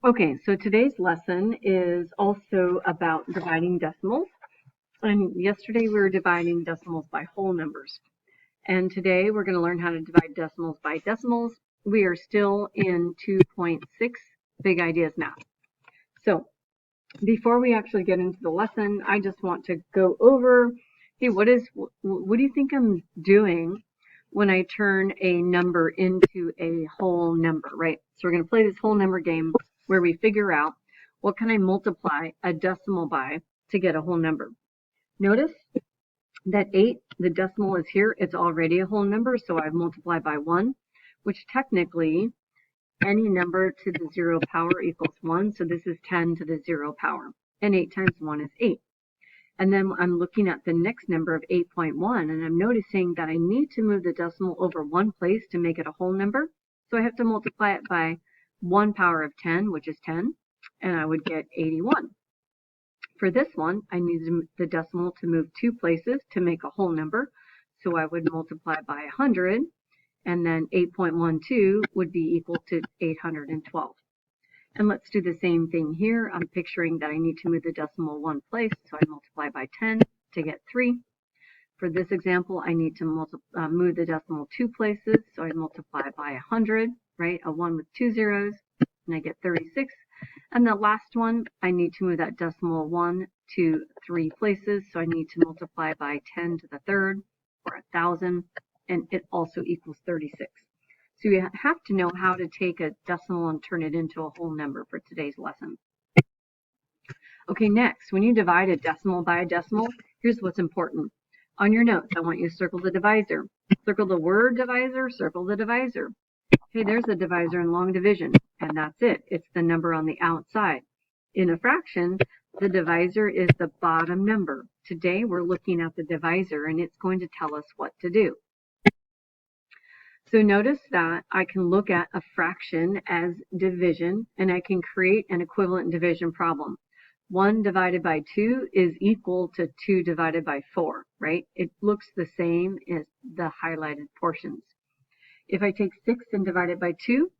Okay, so today's lesson is also about dividing decimals. And yesterday we were dividing decimals by whole numbers. And today we're going to learn how to divide decimals by decimals. We are still in 2.6 Big Ideas Math. So before we actually get into the lesson, I just want to go over, hey, what do you think I'm doing when I turn a number into a whole number, right? So we're going to play this whole number game where we figure out what can I multiply a decimal by to get a whole number. Notice that 8, the decimal is here. It's already a whole number, so I've multiplied by 1, which technically any number to the 0 power equals 1. So this is 10 to the 0 power. And 8 times 1 is 8. And then I'm looking at the next number of 8.1, and I'm noticing that I need to move the decimal over one place to make it a whole number. So I have to multiply it by 1 power of 10, which is 10, and I would get 81. For this one, I need the decimal to move two places to make a whole number. So I would multiply by 100, and then 8.12 would be equal to 812. And let's do the same thing here. I'm picturing that I need to move the decimal one place, so I multiply by 10 to get 3. For this example, I need to move the decimal two places, so I multiply by 100, right? A 1 with 2 zeros, and I get 36. And the last one, I need to move that decimal 1 to 3 places, so I need to multiply by 10 to the third, or 1,000, and it also equals 36. So you have to know how to take a decimal and turn it into a whole number for today's lesson. Okay, next, when you divide a decimal by a decimal, here's what's important. On your notes, I want you to circle the divisor. Circle the word divisor, circle the divisor. Okay, there's the divisor in long division, and that's it. It's the number on the outside. In a fraction, the divisor is the bottom number. Today, we're looking at the divisor, and it's going to tell us what to do. So notice that I can look at a fraction as division, and I can create an equivalent division problem. 1 divided by 2 is equal to 2 divided by 4, right? It looks the same as the highlighted portions. If I take 6 and divide it by 2,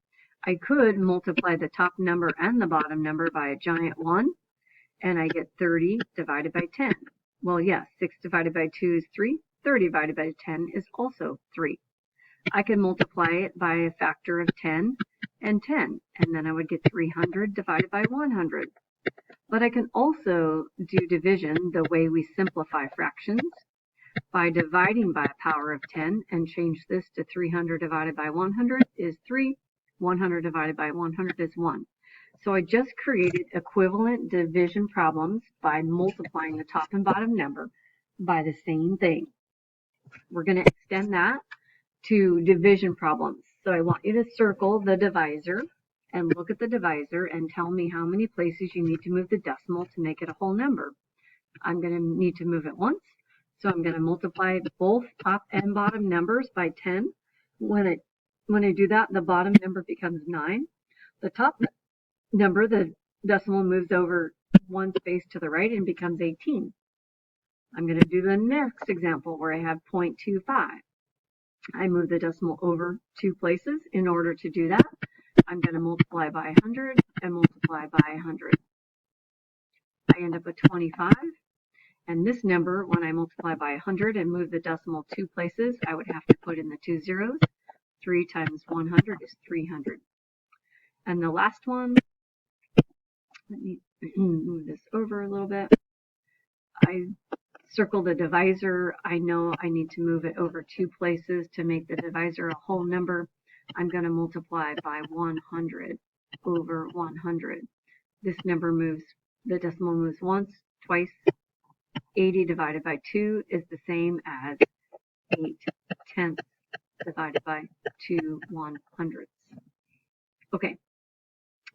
I could multiply the top number and the bottom number by a giant 1, and I get 30 divided by 10. Well, yes, 6 divided by 2 is 3. 30 divided by 10 is also 3. I can multiply it by a factor of 10 and 10, and then I would get 300 divided by 100. But I can also do division the way we simplify fractions by dividing by a power of 10 and change this to 300 divided by 100 is 3, 100 divided by 100 is 1. So I just created equivalent division problems by multiplying the top and bottom number by the same thing. We're going to extend that to division problems. So I want you to circle the divisor and look at the divisor and tell me how many places you need to move the decimal to make it a whole number. I'm going to need to move it once, so I'm going to multiply both top and bottom numbers by 10. When I do that, the bottom number becomes 9. The top number, the decimal moves over one space to the right and becomes 18. I'm going to do the next example where I have 0.25. I move the decimal over two places. In order to do that, I'm going to multiply by 100 and multiply by 100. I end up with 25. And this number, when I multiply by 100 and move the decimal two places, I would have to put in the 2 zeros. 3 times 100 is 300. And the last one, let me move this over a little bit. I circle the divisor. I know I need to move it over two places to make the divisor a whole number. I'm going to multiply by 100 over 100. This number moves, the decimal moves once, twice. 80 divided by 2 is the same as 8 tenths divided by 2 100ths. Okay,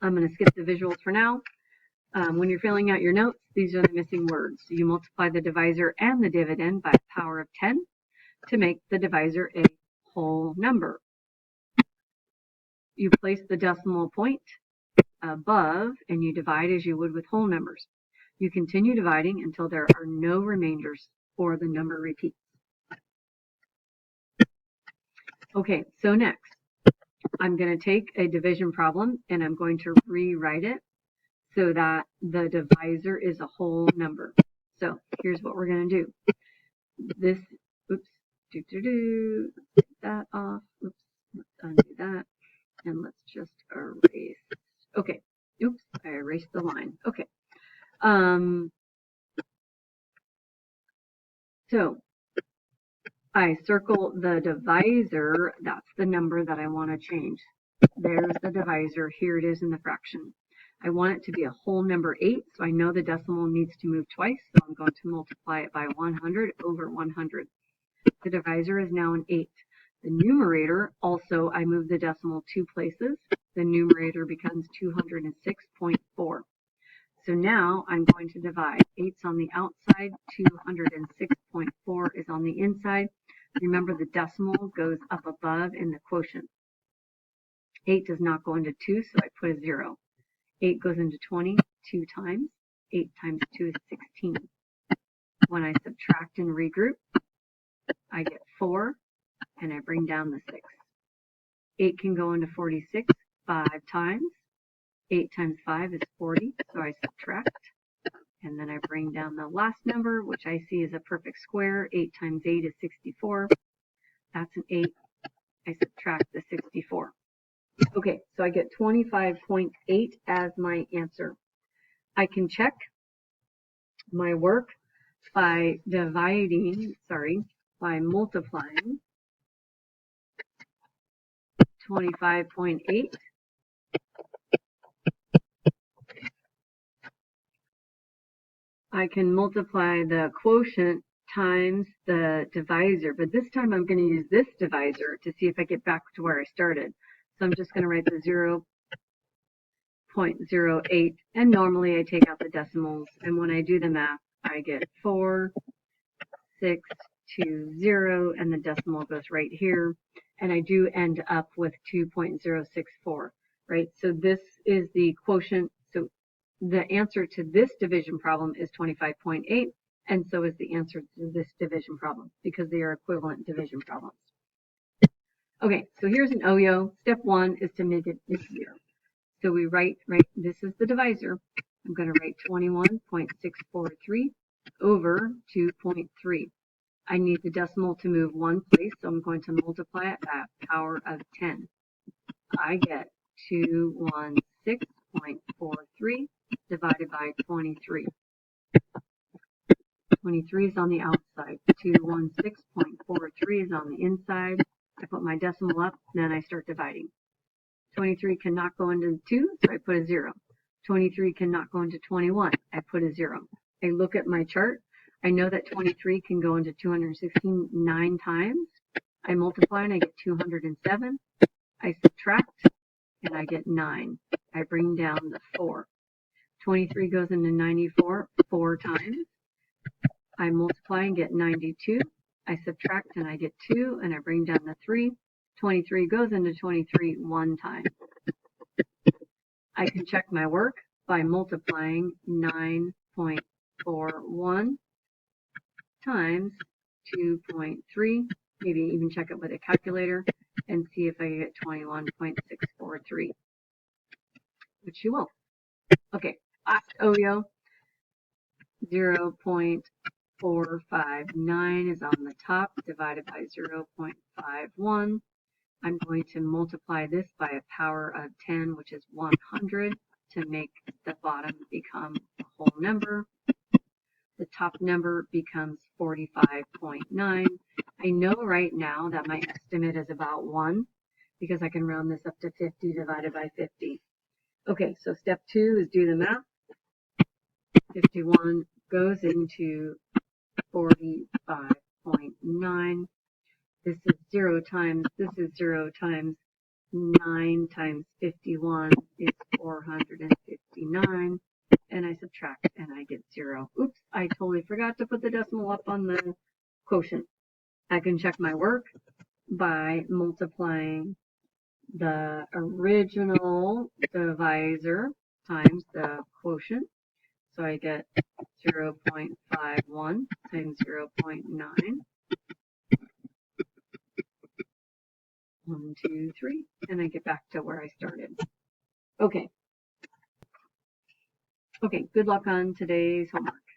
I'm going to skip the visuals for now. When you're filling out your notes, these are the missing words. You multiply the divisor and the dividend by a power of 10 to make the divisor a whole number. You place the decimal point above and you divide as you would with whole numbers. You continue dividing until there are no remainders or the number repeats. Okay, so next, I'm going to take a division problem and I'm going to rewrite it so that the divisor is a whole number. So here's what we're going to do. This, oops, take that off. Oops, let's undo that. And let's just erase. Okay, oops, I erased the line. Okay. So I circle the divisor. That's the number that I want to change. There's the divisor. Here it is in the fraction. I want it to be a whole number 8, so I know the decimal needs to move twice, so I'm going to multiply it by 100 over 100. The divisor is now an 8. The numerator, also, I move the decimal 2 places. The numerator becomes 206.4. So now I'm going to divide. 8's on the outside, 206.4 is on the inside. Remember, the decimal goes up above in the quotient. 8 does not go into 2, so I put a 0. 8 goes into 20 2 times. 8 times 2 is 16. When I subtract and regroup, I get 4, and I bring down the 6. 8 can go into 46 5 times. 8 times 5 is 40, so I subtract. And then I bring down the last number, which I see is a perfect square. 8 times 8 is 64. That's an 8. I subtract the 64. Okay, so I get 25.8 as my answer. I can check my work by by multiplying 25.8 I can multiply the quotient times the divisor, but this time I'm going to use this divisor to see if I get back to where I started. So I'm just going to write the 0.08, and normally I take out the decimals, and when I do the math, I get 4620, and the decimal goes right here, and I do end up with 2.064, right? So this is the quotient. So the answer to this division problem is 25.8, and so is the answer to this division problem, because they are equivalent division problems. Okay, so here's an OYO. Step 1 is to make it easier. So we write, this is the divisor. I'm going to write 21.643 over 2.3. I need the decimal to move one place, so I'm going to multiply it by a power of 10. I get 216.43 divided by 23. 23 is on the outside. 216.43 is on the inside. I put my decimal up, then I start dividing. 23 cannot go into 2, so I put a 0. 23 cannot go into 21. I put a 0. I look at my chart. I know that 23 can go into 216 9 times. I multiply and I get 207. I subtract and I get 9. I bring down the 4. 23 goes into 94 4 times. I multiply and get 92. I subtract and I get 2, and I bring down the 3. 23 goes into 23 1 time. I can check my work by multiplying 9.41 times 2.3, maybe even check it with a calculator and see if I get 21.643, which you won't. Okay, last OYO, 0.459 is on the top, divided by 0.51. I'm going to multiply this by a power of 10, which is 100, to make the bottom become a whole number. The top number becomes 45.9. I know right now that my estimate is about 1, because I can round this up to 50 divided by 50. Okay, so step 2 is do the math. 51 goes into 45.9. This is 0 times, this is 0 times 9 times 51 is 459. And I subtract and I get 0. Oops, I totally forgot to put the decimal up on the quotient. I can check my work by multiplying the original divisor times the quotient. So I get 0.51 times 0.9. 1, 2, 3, and I get back to where I started. Okay. Okay, good luck on today's homework.